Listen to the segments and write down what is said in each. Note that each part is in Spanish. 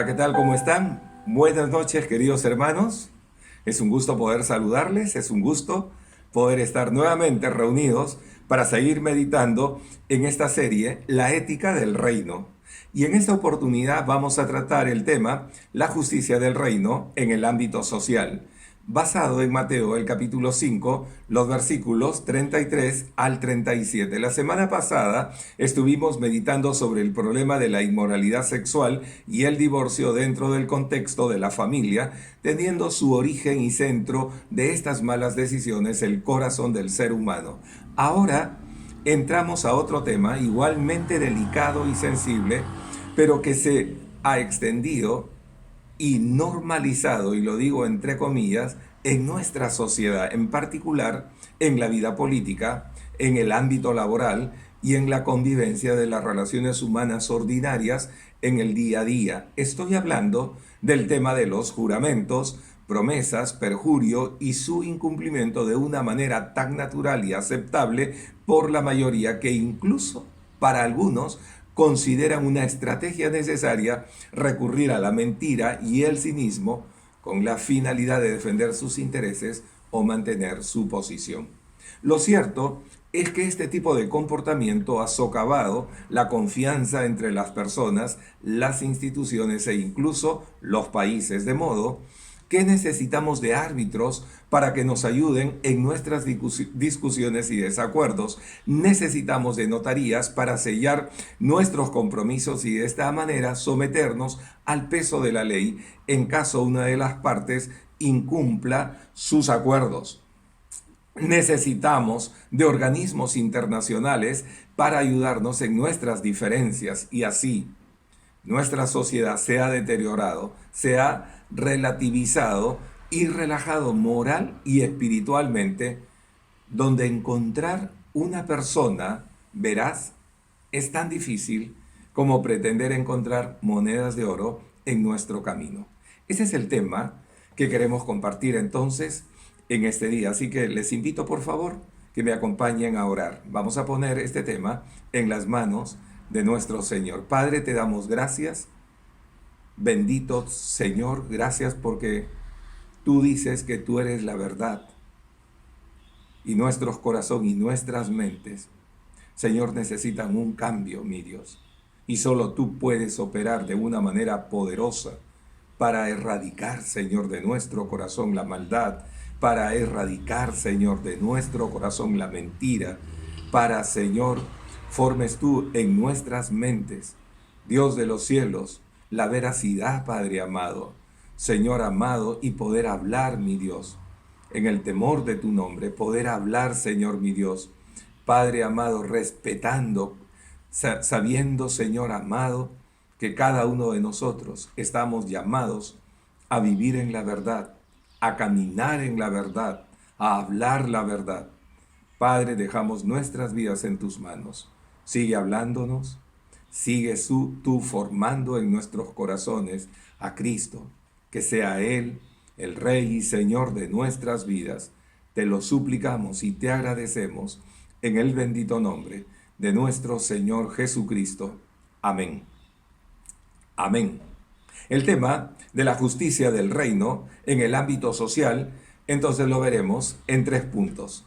Hola, ¿qué tal? ¿Cómo están? Buenas noches, queridos hermanos. Es un gusto poder saludarles, es un gusto poder estar nuevamente reunidos para seguir meditando en esta serie, La ética del reino. Y en esta oportunidad vamos a tratar el tema, la justicia del reino en el ámbito social, basado en Mateo, el capítulo 5, los versículos 33 al 37. La semana pasada estuvimos meditando sobre el problema de la inmoralidad sexual y el divorcio dentro del contexto de la familia, teniendo su origen y centro de estas malas decisiones el corazón del ser humano. Ahora entramos a otro tema igualmente delicado y sensible, pero que se ha extendido y normalizado, y lo digo entre comillas, en nuestra sociedad, en particular en la vida política, en el ámbito laboral y en la convivencia de las relaciones humanas ordinarias en el día a día. Estoy hablando del tema de los juramentos, promesas, perjurio y su incumplimiento de una manera tan natural y aceptable por la mayoría que incluso para algunos consideran una estrategia necesaria recurrir a la mentira y el cinismo con la finalidad de defender sus intereses o mantener su posición. Lo cierto es que este tipo de comportamiento ha socavado la confianza entre las personas, las instituciones e incluso los países, de modo que necesitamos de árbitros para que nos ayuden en nuestras discusiones y desacuerdos. Necesitamos de notarías para sellar nuestros compromisos y de esta manera someternos al peso de la ley en caso una de las partes incumpla sus acuerdos. Necesitamos de organismos internacionales para ayudarnos en nuestras diferencias y así nuestra sociedad se ha deteriorado, se ha relativizado y relajado moral y espiritualmente, donde encontrar una persona veraz es tan difícil como pretender encontrar monedas de oro en nuestro camino. Ese es el tema que queremos compartir entonces en este día. Así que les invito por favor que me acompañen a orar. Vamos a poner este tema en las manos de nuestro Señor. Padre, te damos gracias. Bendito Señor, gracias porque tú dices que tú eres la verdad. Y nuestros corazones y nuestras mentes, Señor, necesitan un cambio, mi Dios. Y solo tú puedes operar de una manera poderosa para erradicar, Señor, de nuestro corazón la maldad, para erradicar, Señor, de nuestro corazón la mentira, para, Señor, formes tú en nuestras mentes, Dios de los cielos, la veracidad, Padre amado, Señor amado, y poder hablar, mi Dios, en el temor de tu nombre, poder hablar, Señor, mi Dios, Padre amado, respetando, sabiendo, Señor amado, que cada uno de nosotros estamos llamados a vivir en la verdad, a caminar en la verdad, a hablar la verdad. Padre, dejamos nuestras vidas en tus manos. Sigue hablándonos, sigue tú formando en nuestros corazones a Cristo, que sea Él el Rey y Señor de nuestras vidas. Te lo suplicamos y te agradecemos en el bendito nombre de nuestro Señor Jesucristo. Amén. Amén. El tema de la justicia del reino en el ámbito social, entonces lo veremos en 3 puntos.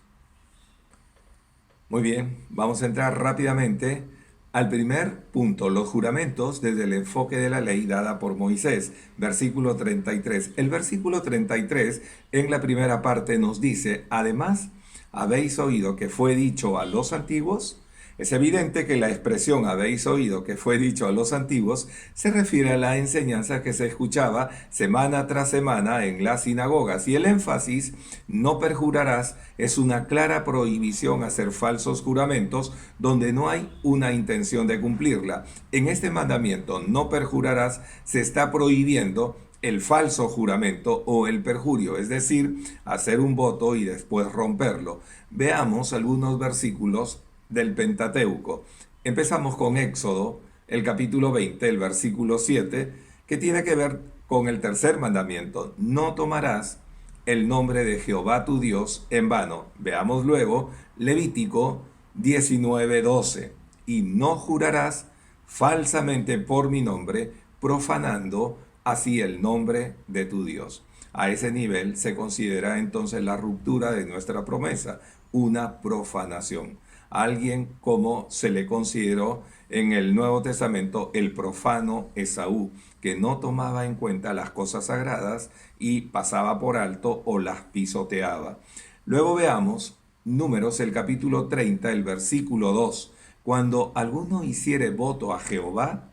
Muy bien, vamos a entrar rápidamente al primer punto, los juramentos desde el enfoque de la ley dada por Moisés, versículo 33. El versículo 33 en la primera parte nos dice, además, ¿habéis oído que fue dicho a los antiguos? Es evidente que la expresión habéis oído que fue dicho a los antiguos se refiere a la enseñanza que se escuchaba semana tras semana en las sinagogas y el énfasis no perjurarás es una clara prohibición a hacer falsos juramentos donde no hay una intención de cumplirla. En este mandamiento no perjurarás se está prohibiendo el falso juramento o el perjurio, es decir, hacer un voto y después romperlo. Veamos algunos versículos del Pentateuco. Empezamos con Éxodo, el capítulo 20, el versículo 7, que tiene que ver con el tercer mandamiento. No tomarás el nombre de Jehová tu Dios en vano. Veamos luego Levítico 19:12. Y no jurarás falsamente por mi nombre, profanando así el nombre de tu Dios. A ese nivel se considera entonces la ruptura de nuestra promesa, una profanación. Alguien como se le consideró en el Nuevo Testamento el profano Esaú, que no tomaba en cuenta las cosas sagradas y pasaba por alto o las pisoteaba. Luego veamos Números, el capítulo 30, el versículo 2. Cuando alguno hiciere voto a Jehová,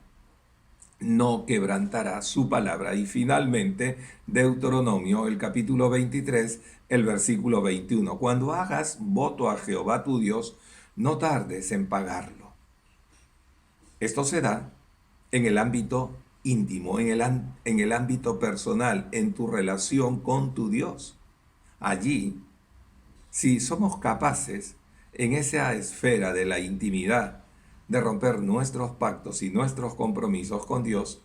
no quebrantará su palabra. Y finalmente, Deuteronomio, el capítulo 23, el versículo 21. Cuando hagas voto a Jehová tu Dios, no tardes en pagarlo. Esto se da en el ámbito íntimo, en el ámbito personal, en tu relación con tu Dios. Allí, si somos capaces, en esa esfera de la intimidad, de romper nuestros pactos y nuestros compromisos con Dios,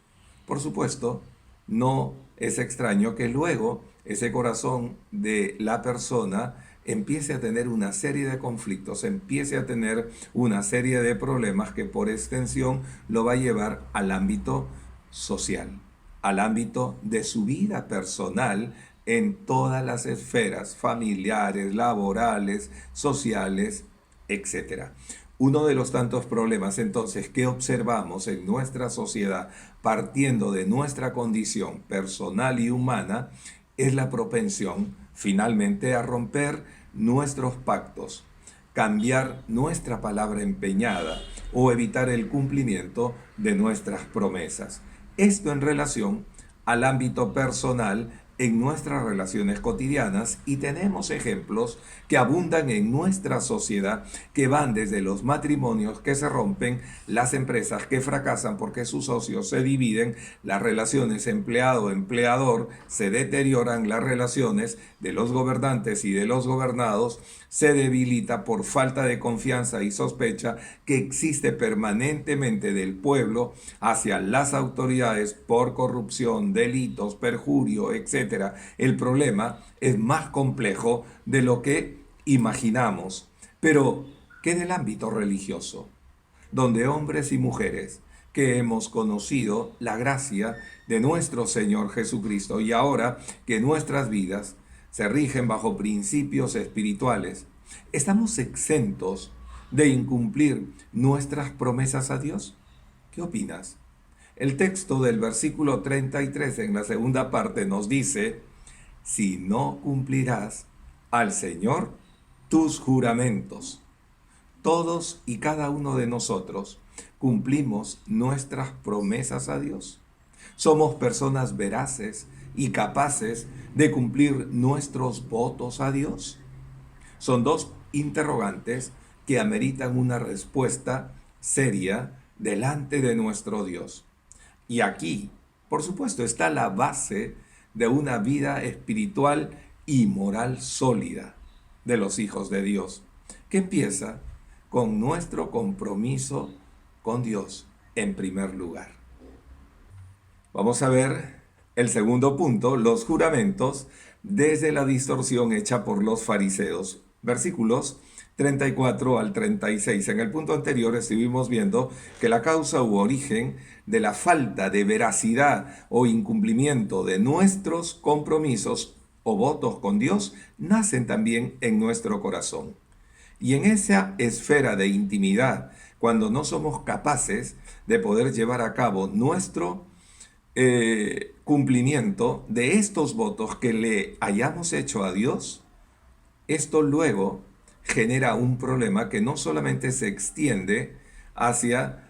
por supuesto, no es extraño que luego ese corazón de la persona empiece a tener una serie de conflictos, empiece a tener una serie de problemas que por extensión lo va a llevar al ámbito social, al ámbito de su vida personal en todas las esferas familiares, laborales, sociales, etcétera. Uno de los tantos problemas entonces que observamos en nuestra sociedad, partiendo de nuestra condición personal y humana, es la propensión finalmente a romper nuestros pactos, cambiar nuestra palabra empeñada o evitar el cumplimiento de nuestras promesas. Esto en relación al ámbito personal en nuestras relaciones cotidianas, y tenemos ejemplos que abundan en nuestra sociedad que van desde los matrimonios que se rompen, las empresas que fracasan porque sus socios se dividen, las relaciones empleado-empleador se deterioran, las relaciones de los gobernantes y de los gobernados se debilita por falta de confianza y sospecha que existe permanentemente del pueblo hacia las autoridades por corrupción, delitos, perjurio, etc. El problema es más complejo de lo que imaginamos. Pero, ¿qué del ámbito religioso? Donde hombres y mujeres que hemos conocido la gracia de nuestro Señor Jesucristo y ahora que nuestras vidas se rigen bajo principios espirituales, ¿estamos exentos de incumplir nuestras promesas a Dios? ¿Qué opinas? El texto del versículo 33 en la segunda parte nos dice: si no cumplirás al Señor tus juramentos. Todos y cada uno de nosotros cumplimos nuestras promesas a Dios. Somos personas veraces y capaces de cumplir nuestros votos a Dios. Son dos interrogantes que ameritan una respuesta seria delante de nuestro Dios. Y aquí, por supuesto, está la base de una vida espiritual y moral sólida de los hijos de Dios, que empieza con nuestro compromiso con Dios en primer lugar. Vamos a ver el segundo punto, los juramentos, desde la distorsión hecha por los fariseos. Versículos 34 al 36. En el punto anterior estuvimos viendo que la causa u origen de la falta de veracidad o incumplimiento de nuestros compromisos o votos con Dios nacen también en nuestro corazón. Y en esa esfera de intimidad, cuando no somos capaces de poder llevar a cabo nuestro cumplimiento de estos votos que le hayamos hecho a Dios, esto luego genera un problema que no solamente se extiende hacia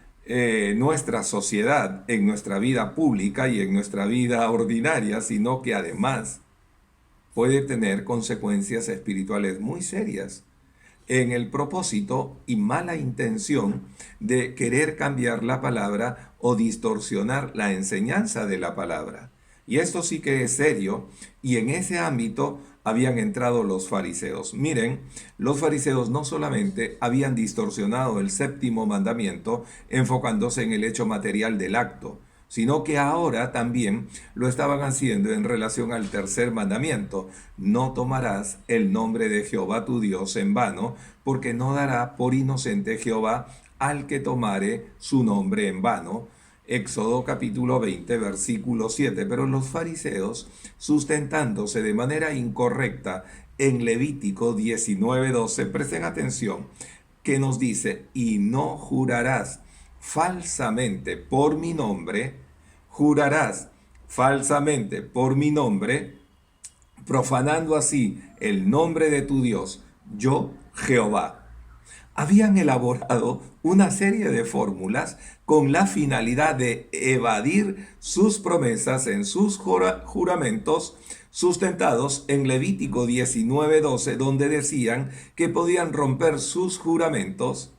nuestra sociedad, en nuestra vida pública y en nuestra vida ordinaria, sino que además puede tener consecuencias espirituales muy serias en el propósito y mala intención de querer cambiar la palabra o distorsionar la enseñanza de la palabra. Y esto sí que es serio, y en ese ámbito habían entrado los fariseos. Miren, los fariseos no solamente habían distorsionado el séptimo mandamiento enfocándose en el hecho material del acto, sino que ahora también lo estaban haciendo en relación al tercer mandamiento: no tomarás el nombre de Jehová tu Dios en vano, porque no dará por inocente Jehová al que tomare su nombre en vano. Éxodo capítulo 20, versículo 7. Pero los fariseos, sustentándose de manera incorrecta en Levítico 19:12, presten atención, que nos dice, y no jurarás falsamente por mi nombre, jurarás falsamente por mi nombre, profanando así el nombre de tu Dios, yo Jehová. Habían elaborado una serie de fórmulas con la finalidad de evadir sus promesas en sus juramentos sustentados en Levítico 19:12, donde decían que podían romper sus juramentos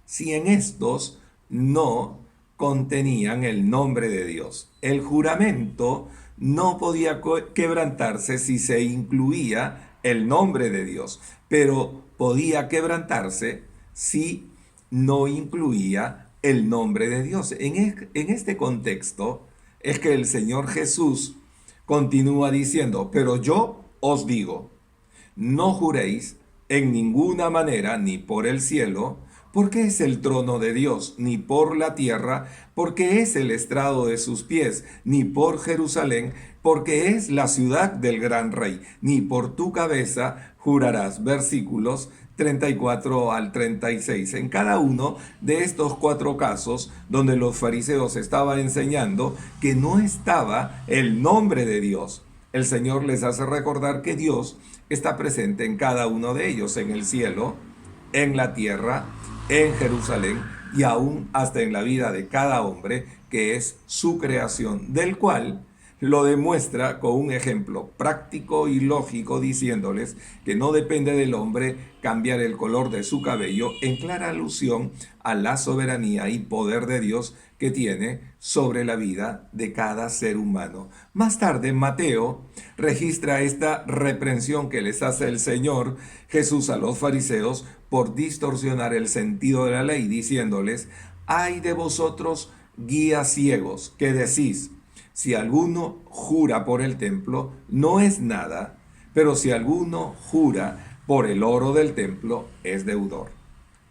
si en estos no contenían el nombre de Dios. El juramento no podía quebrantarse si se incluía el nombre de Dios, pero podía quebrantarse si no incluía el nombre de Dios. En este contexto es que el Señor Jesús continúa diciendo, pero yo os digo, no juréis en ninguna manera ni por el cielo, porque es el trono de Dios, ni por la tierra, porque es el estrado de sus pies, ni por Jerusalén, porque es la ciudad del gran rey, ni por tu cabeza jurarás. Versículos 34 al 36. En cada uno de estos cuatro casos donde los fariseos estaban enseñando que no estaba el nombre de Dios, el Señor les hace recordar que Dios está presente en cada uno de ellos, en el cielo, en la tierra, en Jerusalén y aún hasta en la vida de cada hombre, que es su creación, del cual lo demuestra con un ejemplo práctico y lógico, diciéndoles que no depende del hombre cambiar el color de su cabello, en clara alusión a la soberanía y poder de Dios que tiene sobre la vida de cada ser humano. Más tarde, Mateo registra esta reprensión que les hace el Señor Jesús a los fariseos por distorsionar el sentido de la ley, diciéndoles, ay de vosotros, guías ciegos, que decís, si alguno jura por el templo, no es nada, pero si alguno jura por el oro del templo, es deudor.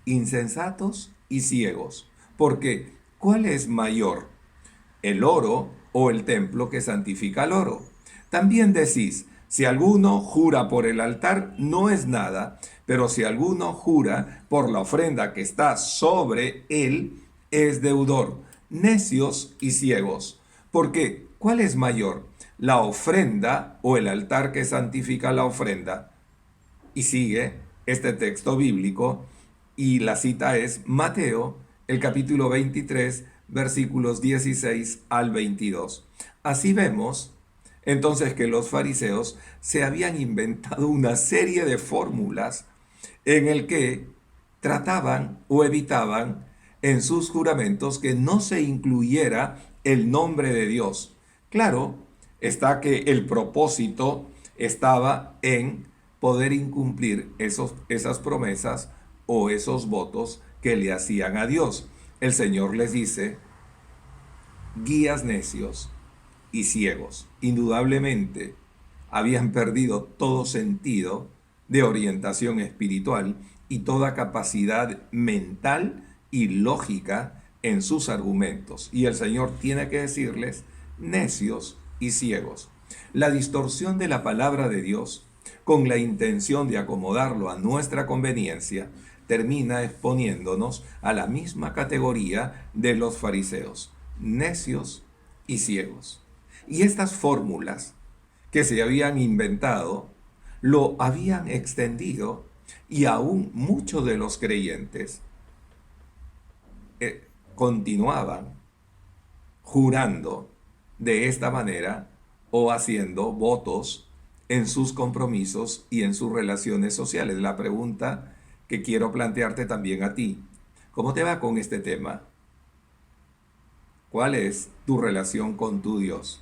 Insensatos y ciegos, porque ¿cuál es mayor, el oro o el templo que santifica el oro? También decís, si alguno jura por el altar, no es nada, pero si alguno jura por la ofrenda que está sobre él, es deudor. Necios y ciegos. Porque, ¿cuál es mayor, la ofrenda o el altar que santifica la ofrenda? Y sigue este texto bíblico y la cita es Mateo, el capítulo 23, versículos 16 al 22. Así vemos entonces que los fariseos se habían inventado una serie de fórmulas en el que trataban o evitaban en sus juramentos que no se incluyera el nombre de Dios. Claro, está que el propósito estaba en poder incumplir esas promesas o esos votos que le hacían a Dios. El Señor les dice, guías necios y ciegos. Indudablemente habían perdido todo sentido de orientación espiritual y toda capacidad mental y lógica en sus argumentos. Y el Señor tiene que decirles necios y ciegos. La distorsión de la palabra de Dios, con la intención de acomodarlo a nuestra conveniencia, termina exponiéndonos a la misma categoría de los fariseos, necios y ciegos. Y estas fórmulas que se habían inventado, lo habían extendido y aún muchos de los creyentes continuaban jurando de esta manera o haciendo votos en sus compromisos y en sus relaciones sociales. La pregunta que quiero plantearte también a ti, ¿cómo te va con este tema? ¿Cuál es tu relación con tu Dios?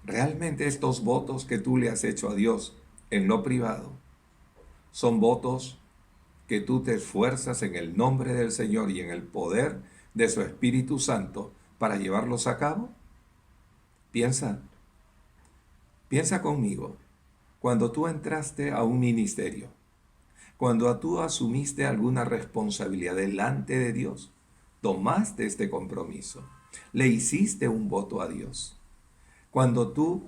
¿Realmente estos votos que tú le has hecho a Dios en lo privado son votos que tú te esfuerzas en el nombre del Señor y en el poder de su Espíritu Santo para llevarlos a cabo? Piensa conmigo, cuando tú entraste a un ministerio, cuando tú asumiste alguna responsabilidad delante de Dios, tomaste este compromiso. Le hiciste un voto a Dios. Cuando tú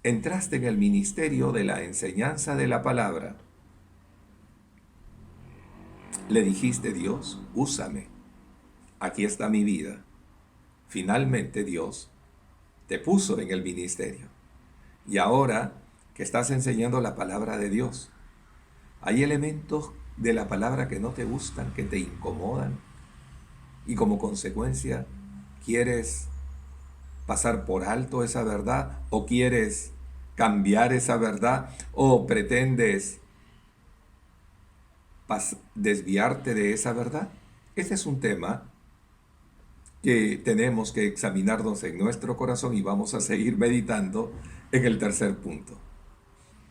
entraste en el ministerio de la enseñanza de la palabra, le dijiste: Dios, úsame. Aquí está mi vida. Finalmente Dios te puso en el ministerio. Y ahora que estás enseñando la palabra de Dios, hay elementos de la palabra que no te gustan, que te incomodan, y como consecuencia quieres pasar por alto esa verdad, o quieres cambiar esa verdad, o pretendes desviarte de esa verdad. Este es un tema que tenemos que examinarnos en nuestro corazón, y vamos a seguir meditando en el tercer punto.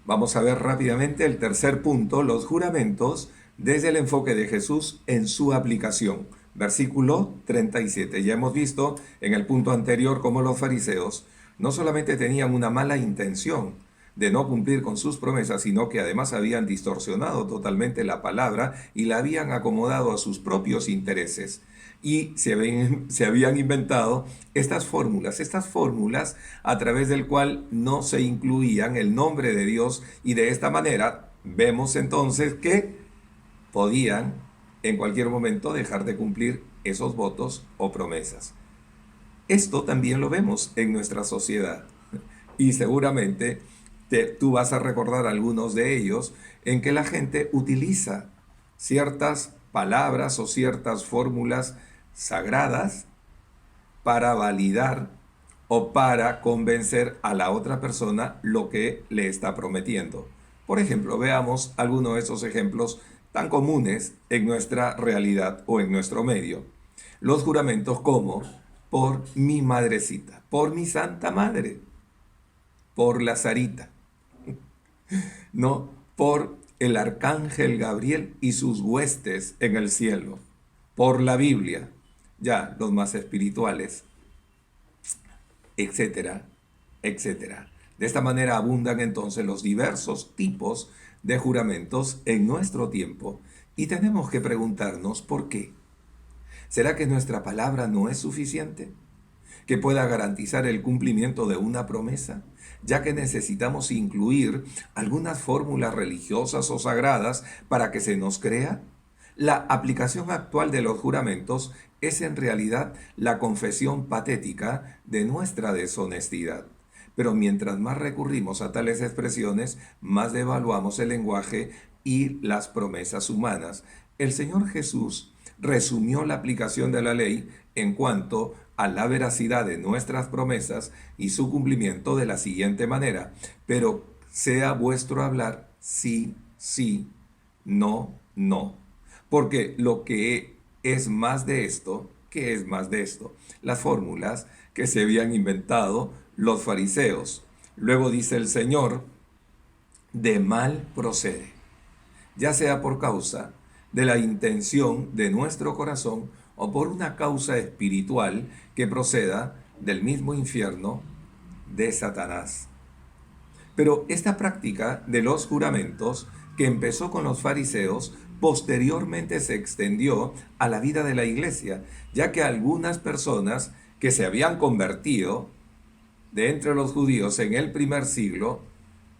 Vamos a ver rápidamente el tercer punto: los juramentos desde el enfoque de Jesús en su aplicación. Versículo 37. Ya hemos visto en el punto anterior cómo los fariseos no solamente tenían una mala intención de no cumplir con sus promesas, sino que además habían distorsionado totalmente la palabra y la habían acomodado a sus propios intereses. Y se habían inventado estas fórmulas a través del cual no se incluían el nombre de Dios, y de esta manera vemos entonces que podían en cualquier momento dejar de cumplir esos votos o promesas. Esto también lo vemos en nuestra sociedad, y seguramente tú vas a recordar algunos de ellos, en que la gente utiliza ciertas palabras o ciertas fórmulas sagradas para validar o para convencer a la otra persona lo que le está prometiendo. Por ejemplo, veamos algunos de esos ejemplos tan comunes en nuestra realidad o en nuestro medio. Los juramentos como: por mi madrecita, por mi santa madre, por la Sarita, no, por el arcángel Gabriel y sus huestes en el cielo, por la Biblia, ya los más espirituales, etcétera, etcétera. De esta manera abundan entonces los diversos tipos de juramentos en nuestro tiempo, y tenemos que preguntarnos por qué. ¿Será que nuestra palabra no es suficiente, que pueda garantizar el cumplimiento de una promesa, ya que necesitamos incluir algunas fórmulas religiosas o sagradas para que se nos crea? La aplicación actual de los juramentos es en realidad la confesión patética de nuestra deshonestidad. Pero mientras más recurrimos a tales expresiones, más devaluamos el lenguaje y las promesas humanas. El Señor Jesús resumió la aplicación de la ley en cuanto a la veracidad de nuestras promesas y su cumplimiento de la siguiente manera: pero sea vuestro hablar sí, sí, no, no. Porque lo que es más de esto, ¿qué es más de esto? Las fórmulas que se habían inventado los fariseos. Luego dice el Señor: de mal procede, ya sea por causa de la intención de nuestro corazón o por una causa espiritual que proceda del mismo infierno de Satanás. Pero esta práctica de los juramentos, que empezó con los fariseos, posteriormente se extendió a la vida de la iglesia, ya que algunas personas que se habían convertido de entre los judíos en el primer siglo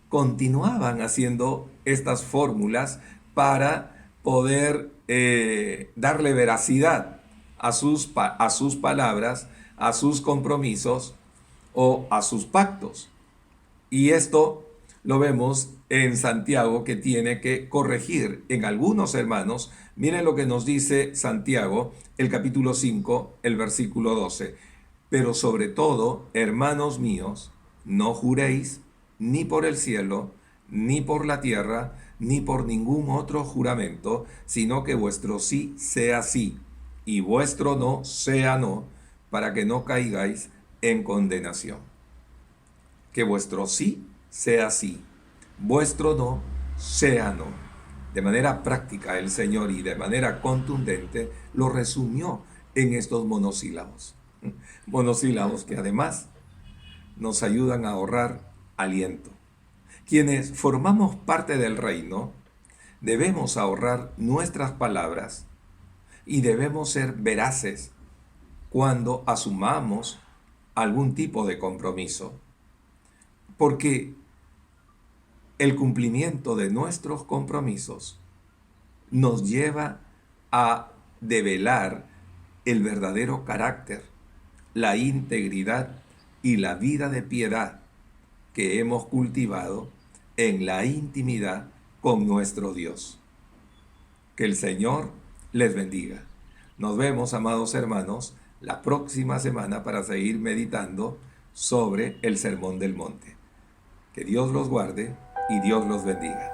continuaban haciendo estas fórmulas para poder darle veracidad a sus palabras, a sus compromisos o a sus pactos. Y esto lo vemos en Santiago, que tiene que corregir en algunos hermanos. Miren lo que nos dice Santiago, el capítulo 5, el versículo 12. Pero sobre todo, hermanos míos, no juréis ni por el cielo, ni por la tierra, ni por ningún otro juramento, sino que vuestro sí sea sí, y vuestro no sea no, para que no caigáis en condenación. Que vuestro sí sea sí, vuestro no sea no. De manera práctica el Señor, y de manera contundente, lo resumió en estos monosílabos. Monosílabos que además nos ayudan a ahorrar aliento. Quienes formamos parte del reino debemos ahorrar nuestras palabras y debemos ser veraces cuando asumamos algún tipo de compromiso, porque el cumplimiento de nuestros compromisos nos lleva a develar el verdadero carácter, la integridad y la vida de piedad que hemos cultivado en la intimidad con nuestro Dios. Que el Señor les bendiga. Nos vemos, amados hermanos, la próxima semana para seguir meditando sobre el Sermón del Monte. Que Dios los guarde y Dios los bendiga.